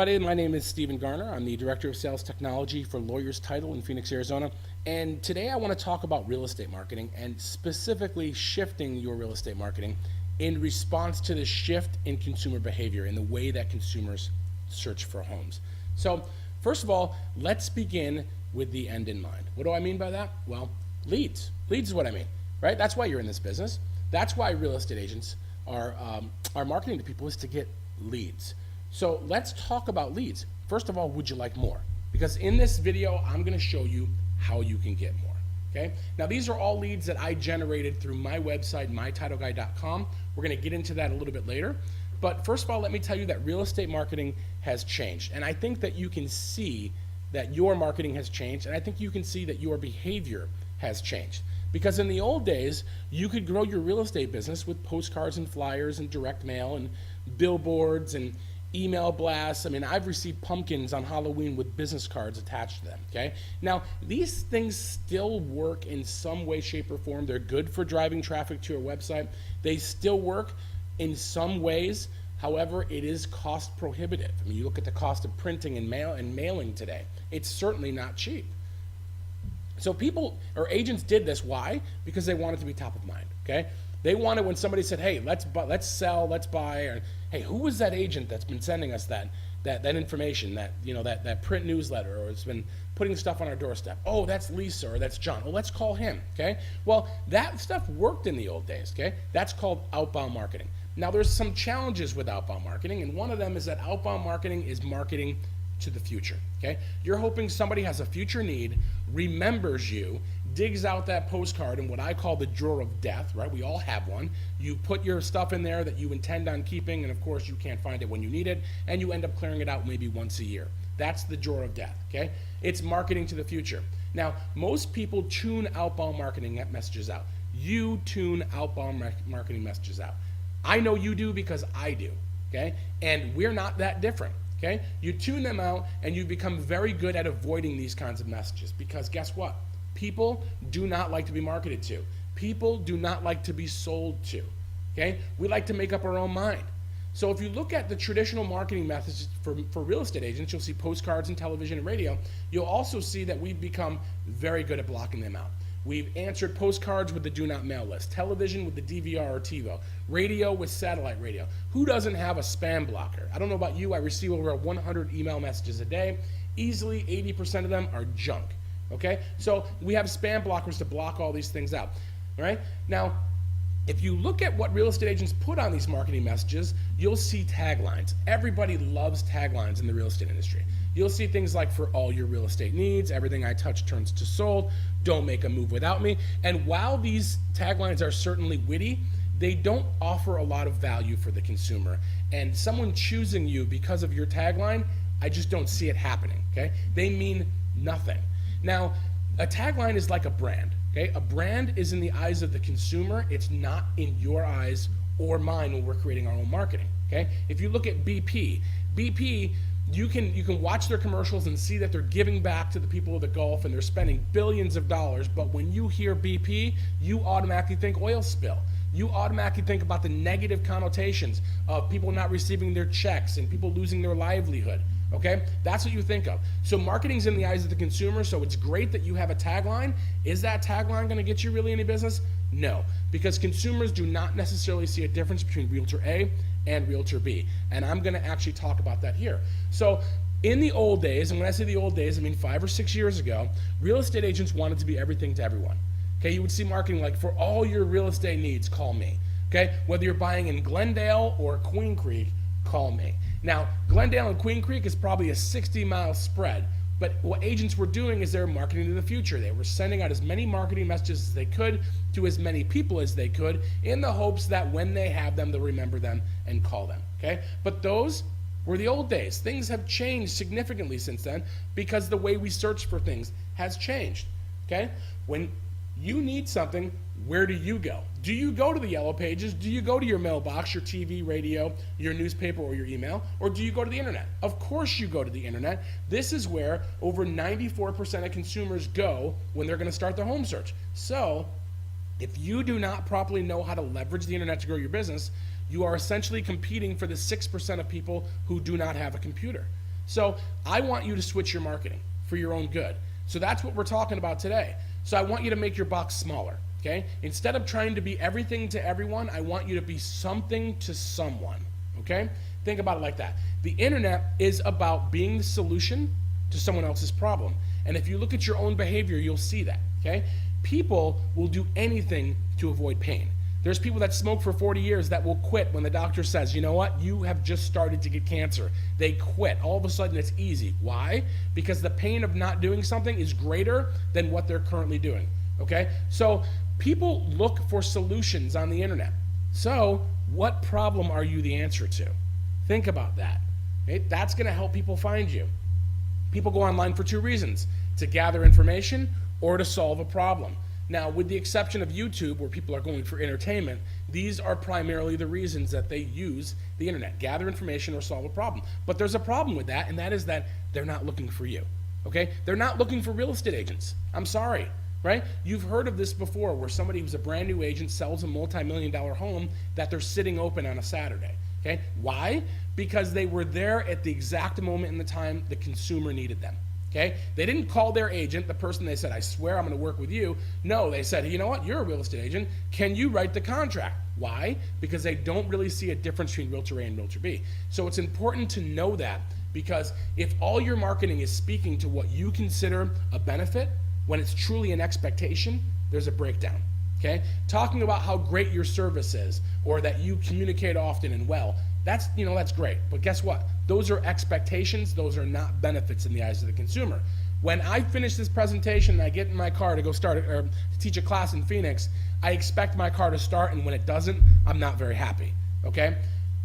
everybody. My name is Stephen Garner. I'm the Director of Sales Technology for Lawyers Title in Phoenix, Arizona. And today I want to talk about real estate marketing and specifically shifting your real estate marketing in response to the shift in consumer behavior in the way that consumers search for homes. So first of all, let's begin with the end in mind. What do I mean by that? Well, leads. Leads is what I mean, right? That's why you're in this business. That's why real estate agents are marketing to people, is to get leads. So let's talk about leads. First of all, would you like more? Because in this video, I'm gonna show you how you can get more, okay? Now these are all leads that I generated through my website, mytitleguy.com. We're gonna get into that a little bit later. But first of all, let me tell you that real estate marketing has changed. And I think that you can see that your marketing has changed, and I think you can see that your behavior has changed. Because in the old days, you could grow your real estate business with postcards and flyers and direct mail and billboards and email blasts. I mean, I've received pumpkins on Halloween with business cards attached to them, okay? Now, these things still work in some way, shape, or form. They're good for driving traffic to your website. They still work in some ways. However, it is cost prohibitive. I mean, you look at the cost of printing and mailing today. It's certainly not cheap. So people or agents did this. Why? Because they wanted to be top of mind, okay? They wanted, when somebody said, hey, let's sell, let's buy, or hey, who was that agent that's been sending us that information, that print newsletter, or has been putting stuff on our doorstep? Oh, that's Lisa, or that's John. Well, let's call him, okay? Well, that stuff worked in the old days, okay? That's called outbound marketing. Now, there's some challenges with outbound marketing, and one of them is that outbound marketing is marketing to the future, okay? You're hoping somebody has a future need, remembers you, digs out that postcard in what I call the drawer of death, right? We all have one. You put your stuff in there that you intend on keeping, and of course you can't find it when you need it, and you end up clearing it out maybe once a year. That's the drawer of death, okay? It's marketing to the future. Now, most people tune outbound marketing messages out. You tune outbound marketing messages out. I know you do because I do, okay? And we're not that different. Okay? You tune them out and you become very good at avoiding these kinds of messages, because guess what? People do not like to be marketed to. People do not like to be sold to. Okay? We like to make up our own mind. So if you look at the traditional marketing methods for real estate agents, you'll see postcards and television and radio. You'll also see that we've become very good at blocking them out. We've answered postcards with the do not mail list, television with the DVR or TiVo, radio with satellite radio. Who doesn't have a spam blocker? I don't know about you, I receive over 100 email messages a day. Easily 80% of them are junk, okay? So we have spam blockers to block all these things out, all right? Now, if you look at what real estate agents put on these marketing messages, you'll see taglines. Everybody loves taglines in the real estate industry. You'll see things like, for all your real estate needs, everything I touch turns to sold, don't make a move without me. And while these taglines are certainly witty, they don't offer a lot of value for the consumer. And someone choosing you because of your tagline, I just don't see it happening, okay? They mean nothing. Now, a tagline is like a brand, okay? A brand is in the eyes of the consumer. It's not in your eyes or mine when we're creating our own marketing, okay? If you look at BP, you can watch their commercials and see that they're giving back to the people of the Gulf and they're spending billions of dollars, but when you hear BP, you automatically think oil spill. You automatically think about the negative connotations of people not receiving their checks and people losing their livelihood, okay? That's what you think of. So marketing's in the eyes of the consumer, so it's great that you have a tagline. Is that tagline gonna get you really any business? No, because consumers do not necessarily see a difference between Realtor A and Realtor B. And I'm gonna actually talk about that here. So in the old days, and when I say the old days, I mean 5 or 6 years ago, real estate agents wanted to be everything to everyone. Okay, you would see marketing like, for all your real estate needs, call me. Okay, whether you're buying in Glendale or Queen Creek, call me. Now, Glendale and Queen Creek is probably a 60-mile spread, but what agents were doing is they were marketing to the future. They were sending out as many marketing messages as they could to as many people as they could in the hopes that when they have them, they'll remember them and call them, okay? But those were the old days. Things have changed significantly since then because the way we search for things has changed, okay? When you need something, where do you go? Do you go to the yellow pages? Do you go to your mailbox, your TV, radio, your newspaper, or your email? Or do you go to the internet? Of course you go to the internet. This is where over 94% of consumers go when they're gonna start their home search. So if you do not properly know how to leverage the internet to grow your business, you are essentially competing for the 6% of people who do not have a computer. So I want you to switch your marketing for your own good. So that's what we're talking about today. So I want you to make your box smaller, okay? Instead of trying to be everything to everyone, I want you to be something to someone, okay? Think about it like that. The internet is about being the solution to someone else's problem. And if you look at your own behavior, you'll see that, okay? People will do anything to avoid pain. There's people that smoke for 40 years that will quit when the doctor says, you know what, you have just started to get cancer. They quit. All of a sudden it's easy. Why? Because the pain of not doing something is greater than what they're currently doing, okay? So people look for solutions on the internet. So what problem are you the answer to? Think about that. Okay? That's gonna help people find you. People go online for two reasons: to gather information or to solve a problem. Now, with the exception of YouTube, where people are going for entertainment, these are primarily the reasons that they use the internet: gather information or solve a problem. But there's a problem with that, and that is that they're not looking for you, okay? They're not looking for real estate agents. I'm sorry, right? You've heard of this before, where somebody who's a brand new agent sells a multi-million-dollar home that they're sitting open on a Saturday, okay? Why? Because they were there at the exact moment in the time the consumer needed them. Okay? They didn't call their agent, the person they said, I swear I'm going to work with you. No, they said, you know what? You're a real estate agent. Can you write the contract? Why? Because they don't really see a difference between Realtor A and Realtor B. So it's important to know that, because if all your marketing is speaking to what you consider a benefit, when it's truly an expectation, there's a breakdown. Okay? Talking about how great your service is, or that you communicate often and well, that's great. But guess what? Those are expectations. Those are not benefits in the eyes of the consumer. When I finish this presentation and I get in my car to go to teach a class in Phoenix, I expect my car to start, and when it doesn't, I'm not very happy. Okay?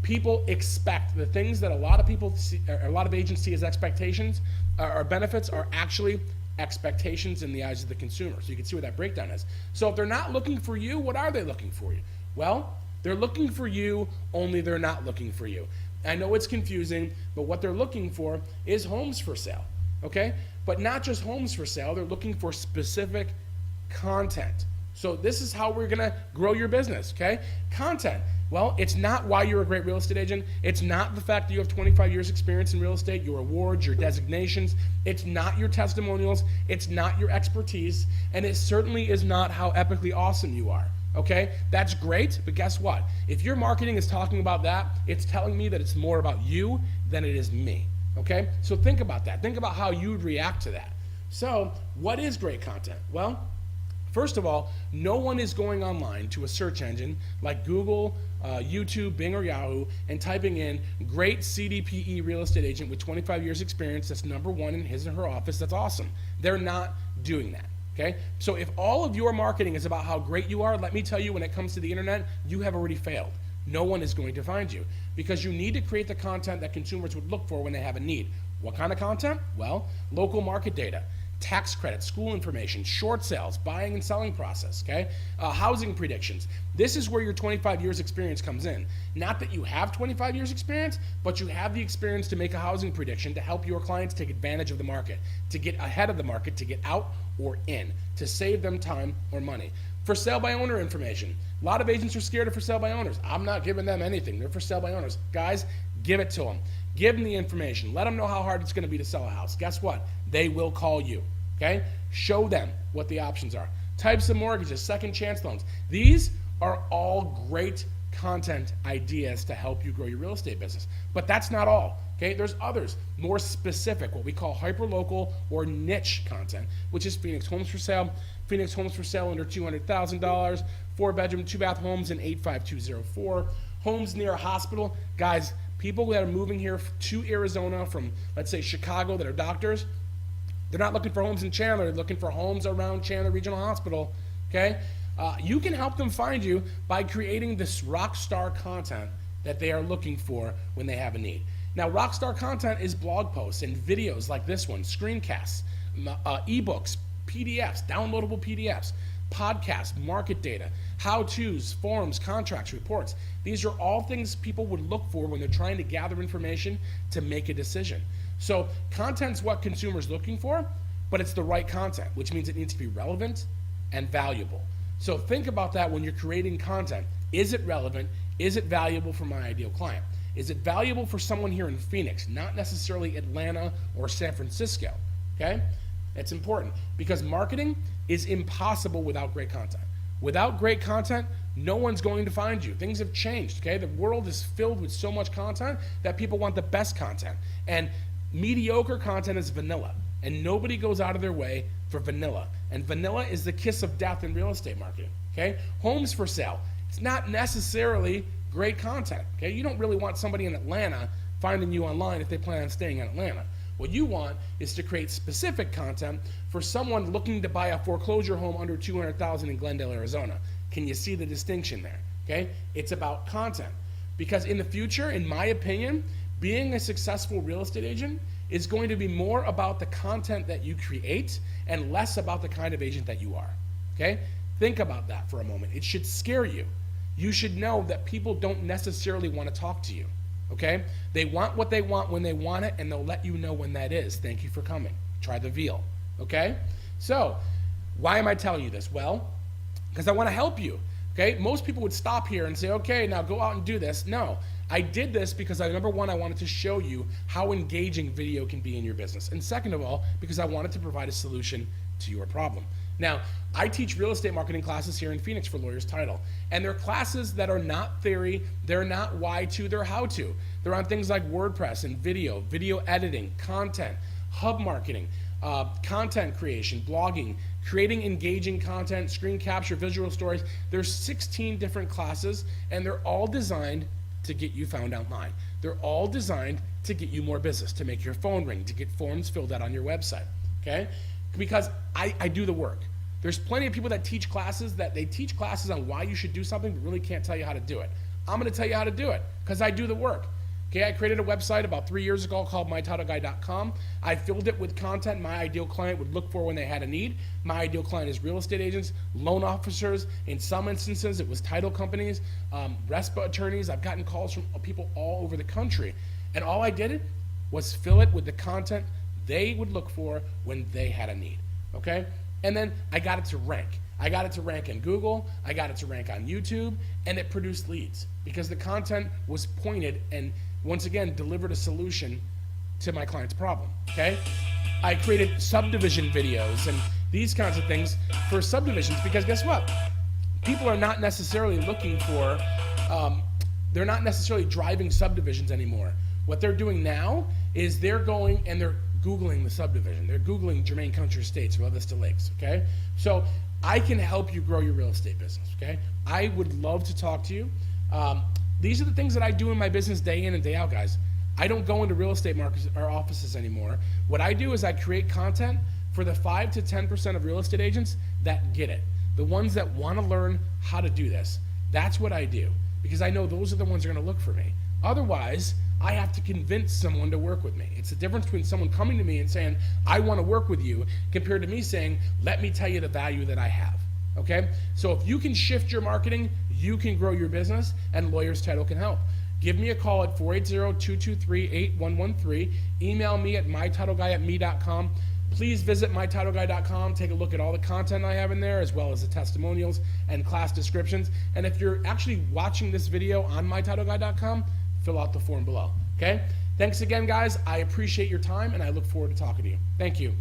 People expect the things that a lot of people see, a lot of agents see as expectations or benefits, are actually expectations in the eyes of the consumer. So you can see where that breakdown is. So if they're not looking for you, what are they looking for you? Well, they're looking for you, only they're not looking for you. I know it's confusing, but what they're looking for is homes for sale, okay? But not just homes for sale, they're looking for specific content. So this is how we're gonna grow your business, okay? Content. Well, it's not why you're a great real estate agent. It's not the fact that you have 25 years experience in real estate, your awards, your designations. It's not your testimonials. It's not your expertise. And it certainly is not how epically awesome you are. Okay, that's great, but guess what? If your marketing is talking about that, it's telling me that it's more about you than it is me. Okay, so think about that. Think about how you'd react to that. So, what is great content? Well, first of all, no one is going online to a search engine like Google, YouTube, Bing, or Yahoo and typing in great CDPE real estate agent with 25 years experience that's number one in his or her office. That's awesome. They're not doing that. Okay? So if all of your marketing is about how great you are, let me tell you, when it comes to the internet, you have already failed. No one is going to find you, because you need to create the content that consumers would look for when they have a need. What kind of content? Well, local market data, tax credits, school information, short sales, buying and selling process, okay? Housing predictions. This is where your 25 years experience comes in. Not that you have 25 years experience, but you have the experience to make a housing prediction to help your clients take advantage of the market, to get ahead of the market, to get out or in, to save them time or money. For sale by owner information. A lot of agents are scared of for sale by owners. I'm not giving them anything. They're for sale by owners. Guys, give it to them. Give them the information. Let them know how hard it's going to be to sell a house. Guess what? They will call you. Okay? Show them what the options are. Types of mortgages, second chance loans. These are all great content ideas to help you grow your real estate business. But that's not all. Okay? There's others, more specific, what we call hyperlocal or niche content, which is Phoenix homes for sale. Phoenix homes for sale under $200,000, 4-bedroom, 2-bath homes in 85204. Homes near a hospital. Guys, people that are moving here to Arizona from, let's say, Chicago, that are doctors, they're not looking for homes in Chandler. They're looking for homes around Chandler Regional Hospital. Okay? You can help them find you by creating this rock star content that they are looking for when they have a need. Now, rock star content is blog posts and videos like this one, screencasts, ebooks, PDFs, downloadable PDFs, podcasts, market data, how-tos, forums, contracts, reports. These are all things people would look for when they're trying to gather information to make a decision. So content's what consumers are looking for, but it's the right content, which means it needs to be relevant and valuable. So think about that when you're creating content. Is it relevant? Is it valuable for my ideal client? Is it valuable for someone here in Phoenix, not necessarily Atlanta or San Francisco? Okay? It's important because marketing is impossible without great content. Without great content, no one's going to find you. Things have changed, okay? The world is filled with so much content that people want the best content. And mediocre content is vanilla. And nobody goes out of their way for vanilla. And vanilla is the kiss of death in real estate marketing, okay? Homes for sale. It's not necessarily great content, okay? You don't really want somebody in Atlanta finding you online if they plan on staying in Atlanta. What you want is to create specific content for someone looking to buy a foreclosure home under $200,000 in Glendale, Arizona. Can you see the distinction there? Okay? It's about content. Because in the future, in my opinion, being a successful real estate agent is going to be more about the content that you create and less about the kind of agent that you are. Okay? Think about that for a moment. It should scare you. You should know that people don't necessarily want to talk to you. Okay? They want what they want when they want it, and they'll let you know when that is. Thank you for coming. Try the veal. Okay? So, why am I telling you this? Well, because I want to help you. Okay? Most people would stop here and say, okay, now go out and do this. No. I did this because number one, I wanted to show you how engaging video can be in your business. And second of all, because I wanted to provide a solution to your problem. Now, I teach real estate marketing classes here in Phoenix for Lawyers Title. And they're classes that are not theory, they're not why-to, they're how-to. They're on things like WordPress and video editing, content, hub marketing, content creation, blogging, creating engaging content, screen capture, visual stories. There's 16 different classes, and they're all designed to get you found online. They're all designed to get you more business, to make your phone ring, to get forms filled out on your website, okay? Because I do the work. There's plenty of people that teach classes on why you should do something but really can't tell you how to do it. I'm going to tell you how to do it because I do the work. Okay, I created a website about 3 years ago called mytitleguy.com. I filled it with content my ideal client would look for when they had a need. My ideal client is real estate agents, loan officers. In some instances, it was title companies, RESPA attorneys. I've gotten calls from people all over the country. And all I did was fill it with the content they would look for when they had a need, okay? And then I got it to rank. I got it to rank in Google, I got it to rank on YouTube, and it produced leads because the content was pointed and, once again, delivered a solution to my client's problem, okay? I created subdivision videos and these kinds of things for subdivisions because guess what? People are not necessarily looking for, they're not necessarily driving subdivisions anymore. What they're doing now is they're going and they're Googling the subdivision. They're Googling Germain Country Estates, Rio Vista Lakes, okay? So I can help you grow your real estate business, okay? I would love to talk to you. These are the things that I do in my business day in and day out, guys. I don't go into real estate markets or offices anymore. What I do is I create content for the 5 to 10% of real estate agents that get it. The ones that want to learn how to do this. That's what I do because I know those are the ones that are going to look for me. Otherwise, I have to convince someone to work with me. It's the difference between someone coming to me and saying, I want to work with you, compared to me saying, let me tell you the value that I have, okay? So if you can shift your marketing, you can grow your business, and Lawyers Title can help. Give me a call at 480-223-8113. Email me at mytitleguy@me.com. Please visit mytitleguy.com. Take a look at all the content I have in there, as well as the testimonials and class descriptions. And if you're actually watching this video on mytitleguy.com, fill out the form below, okay? Thanks again, guys. I appreciate your time, and I look forward to talking to you. Thank you.